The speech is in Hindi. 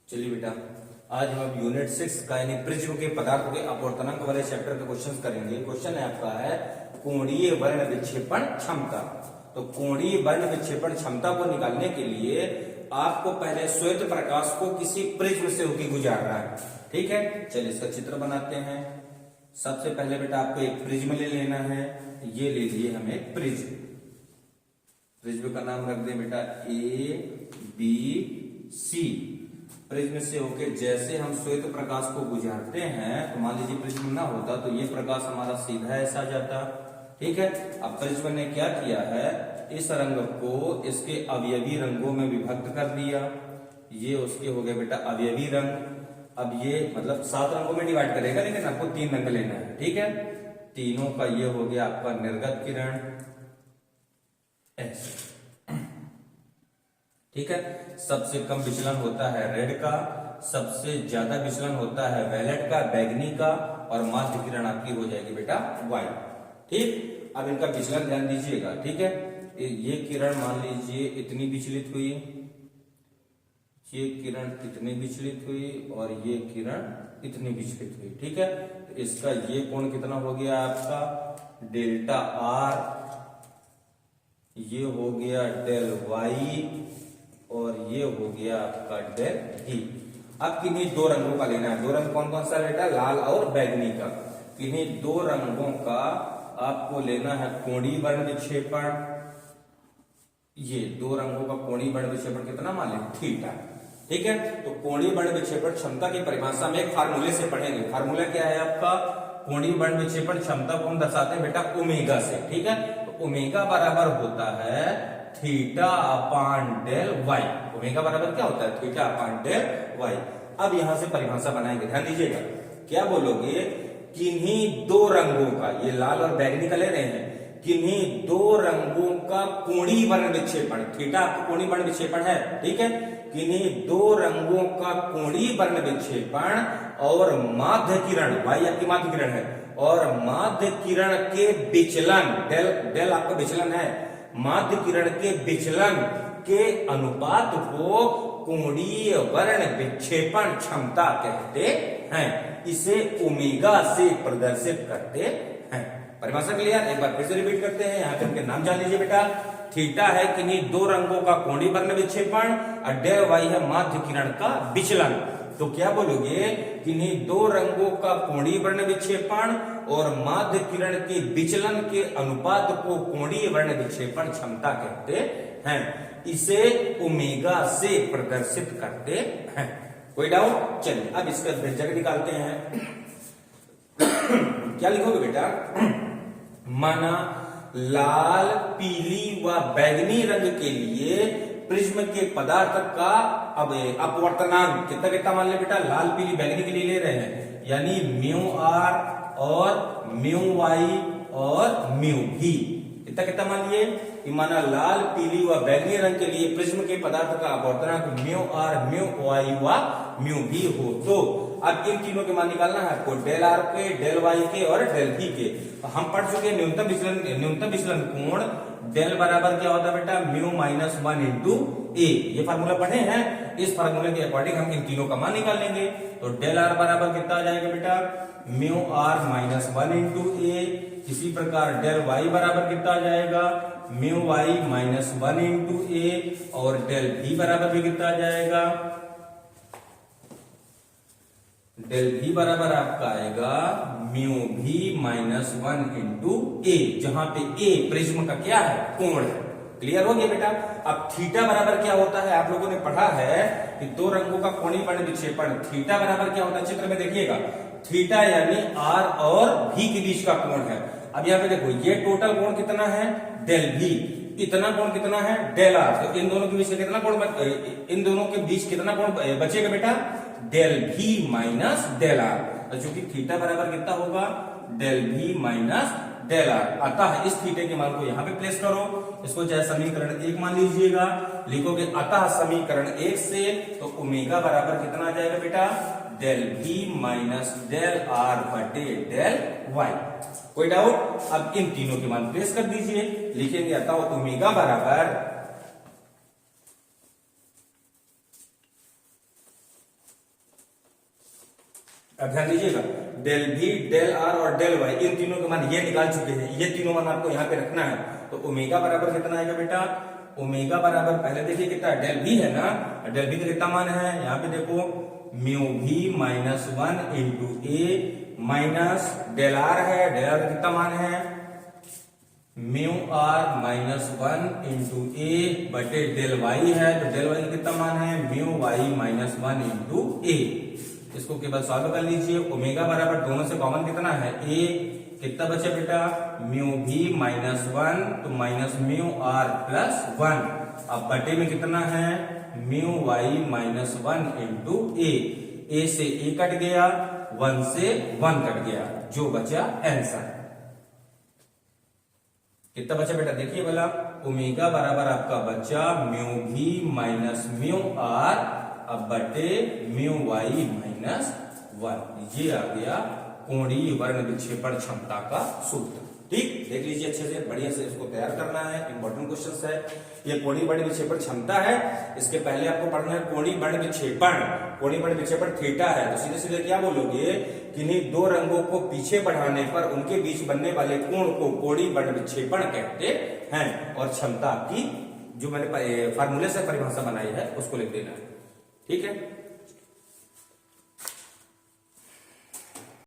चलिए बेटा, आज हम यूनिट 6 का यानी प्रिज्म के पदार्थों के अपवर्तनांक वाले चैप्टर के क्वेश्चंस करेंगे। क्वेश्चन है आपका है कोणीय वर्ण विक्षेपण क्षमता। तो कोणीय वर्ण विक्षेपण क्षमता को निकालने के लिए आपको पहले श्वेत प्रकाश को किसी प्रिज्म से होकर गुजारना है। ठीक है, चलिए इसका चित्र बनाते हैं। सबसे पहले बेटा आपको एक प्रिज्म ले लेना है। ये ले लिए हमें एक प्रिज्म। प्रिज्म का नाम रख दें बेटा ABC। प्रिज्म से होके जैसे हम श्वेत प्रकाश को गुजारते हैं, तो मान लीजिए प्रिज्म ना होता तो ये प्रकाश हमारा सीधा ऐसा जाता। ठीक है, अब प्रिज्म ने क्या किया है, इस रंग को इसके अवयवी रंगों में विभक्त कर दिया। ये उसके हो गए बेटा अवयवी रंग। अब ये मतलब 7 रंगों में डिवाइड करेगा, लेकिन आपको 3 रंग लेना है। ठीक है, तीनों का ये हो गया आपका निर्गत किरण ऐसे। ठीक है, सबसे कम विचलन होता है रेड का, सबसे ज्यादा विचलन होता है वैलेट का, बैगनी का, और माध्य किरण आपकी हो जाएगी बेटा व्हाइट। ठीक, अब इनका विचलन ध्यान दीजिएगा। ठीक है, ये किरण मान लीजिए इतनी विचलित हुई, ये किरण इतनी विचलित हुई, और ये किरण इतनी विचलित हुई। ठीक है, तो इसका ये कोण कितना हो गया आपका डेल्टा आर, ये हो गया डेल वाई, और ये हो गया आपका डेल टी। अब किन्हीं 2 रंगों का लेना है। 2 रंग कौन कौन सा बेटा, लाल और बैगनी का। किन्हीं 2 रंगों का आपको लेना है कोणीय वर्ण विक्षेपण। ये 2 रंगों का कोणीय वर्ण विक्षेपण कितना मान लें थीटा। ठीक है, तो कोणीय वर्ण विक्षेपण क्षमता की परिभाषा में एक फार्मूले से पढ़ेंगे। फार्मूला क्या है आपका, कोणीय वर्ण विक्षेपण क्षमता को हम दर्शाते हैं बेटा ओमेगा से। ठीक है, तो ओमेगा बराबर होता है theta upon del y. Omega बराबर क्या होता है, थीटा अपान डेल वाई। अब यहां से परिभाषा बनाएंगे, ध्यान दीजिएगा। क्या बोलोगे, किन्हीं 2 रंगों का, ये लाल और बैगनी का ले रहे हैं, किन्हीं 2 रंगों का कोणीय वर्ण विक्षेपण। थीटा आपका कोणीय वर्ण विक्षेपण है। ठीक है, किन्हीं 2 रंगों का कोणीय वर्ण विक्षेपण और माध्य किरण, वाई आपकी माध्य किरण है, और माध्य किरण के विचलन, डेल आपका विचलन है, माध्य किरण के विचलन के अनुपात को कोणीय वर्ण विक्षेपण क्षमता कहते हैं। इसे ओमेगा से प्रदर्शित करते हैं। परिभाषा क्लियर, एक बार फिर से रिपीट करते हैं। यहाँ पे उनके नाम जान लीजिए बेटा। थीटा है किन्हीं 2 रंगों का कोणीय वर्ण विक्षेपण, और डेल वाई है माध्य किरण का विचलन। तो क्या बोलोगे, किन्हीं 2 रंगों का कोणीय वर्ण विक्षेपण और माध्य किरण के विचलन के अनुपात को कोणीय वर्ण विक्षेपण क्षमता कहते हैं। इसे ओमेगा से प्रदर्शित करते हैं। कोई डाउट? चलिए अब इसका व्यंजक निकालते हैं। क्या लिखोगे बेटा, माना लाल, पीली व बैगनी रंग के लिए प्रिज्म के पदार्थ का अब अपवर्तनांक कितना कितना मान ले बेटा, लाल पीली बैगनी के लिए ले रहे हैं, यानी म्यू आर और म्यू वाई और म्यू भी। कितना कितना मान लिए, माना लाल, पीली व बैगनी रंग के लिए प्रिज्म के पदार्थ का अपवर्तनांक म्यू आर, म्यू वाई व म्यू भी हो। तो अब इन तीनों के मान निकालना है आपको, डेल आर के, डेल वाई के और डेल भी के। हम पढ़ चुके न्यूनतम विचलन कोण डेल बराबर क्या होता है बेटा, म्यू माइनस 1 इंटू ए। ये फार्मूला पढ़े हैं। इस फार्मूले के अकॉर्डिंग हम इन तीनों का मान निकाल लेंगे। तो डेल आर बराबर कितना आ जाएगा बेटा, म्यू आर माइनस 1 इंटू ए। इसी प्रकार डेल वाई बराबर कितना आ जाएगा, म्यू वाई माइनस 1 इंटू ए। और डेल भी बराबर भी कितना आ जाएगा, डेल भी बराबर आपका आएगा म्यू भी माइनस 1 इंटू ए, जहां पे ए प्रिज्म का क्या है, कोण है। क्लियर हो गया बेटा। अब थीटा बराबर क्या होता है, आप लोगों ने पढ़ा है कि 2 रंगों का कोणीय वर्ण विक्षेपण। थीटा बराबर क्या होता है, चित्र में देखिएगा, थीटा यानी आर और भी के बीच का कोण है। अब यहाँ पे देखो, ये टोटल कोण कितना है, डेल भी। इतना कोण कितना है, डेल आर। तो इन दोनों के बीच कितना कोण, इन दोनों के बीच कितना कोण बचेगा बेटा, डेल भी माइनस डेल आर। चूंकि थीटा बराबर कितना होगा, डेल भी माइनस डेल आर। अतः इस थीटे के मान को यहां पे प्लेस करो। इसको चाहे समीकरण 1 मान लीजिएगा, लिखोगे अतः समीकरण 1 से, तो ओमेगा बराबर कितना आ जाएगा बेटा, डेल भी माइनस डेल आर बटे डेल वाई। कोई डाउट? अब इन तीनों के मान प्लेस कर दीजिए। लिखेंगे अतः ओमेगा बराबर अब ध्यान दीजिएगा, डेल V, डेल R और डेल Y इन तीनों के मान ये निकाल चुके हैं, ये तीनों मान आपको यहाँ पे रखना है। तो ओमेगा बराबर कितना आएगा बेटा, ओमेगा बराबर पहले देखिए कितना डेल V है ना, डेल V का कितना मान है यहाँ पे देखो, म्यू V माइनस 1 इंटू ए माइनस डेल R है, डेल R का कितना मान है, म्यू R माइनस 1 इंटू ए बटे डेल Y है, तो डेल Y का कितना मान है, म्यू Y माइनस 1 इंटू ए। इसको केवल सॉल्व कर लीजिए, ओमेगा बराबर दोनों से कॉमन कितना है ए, कितना बचे बेटा, म्यू V माइनस 1 तो माइनस म्यू R प्लस 1, अब बटे में कितना है, म्यू Y माइनस 1 इंटू ए से ए कट गया, 1 से 1 कट गया, जो बचा आंसर कितना बचा बेटा, देखिए बोला ओमेगा बराबर आपका बचा mu V minus mu R अब बटे म्यू Y माइनस 1, ये आ गया कोणीय वर्ण विक्षेपण क्षमता का सूत्र। ठीक, देख लीजिए अच्छे से, बढ़िया से इसको तैयार करना है, इंपॉर्टेंट क्वेश्चन है। ये कोणीय वर्ण विक्षेपण क्षमता है, इसके पहले आपको पढ़ना है कोणीय वर्ण विक्षेपण। कोणीय वर्ण विक्षेपण थीटा है, तो सीधे सीधे क्या बोलोगे, किन्हीं दो रंगों को पीछे बढ़ाने पर उनके बीच बनने वाले कोण को कोणीय वर्ण विक्षेपण कहते हैं। और क्षमता आपकी जो मैंने फार्मूले से परिभाषा बनाई है उसको लिख देना है। ठीक है।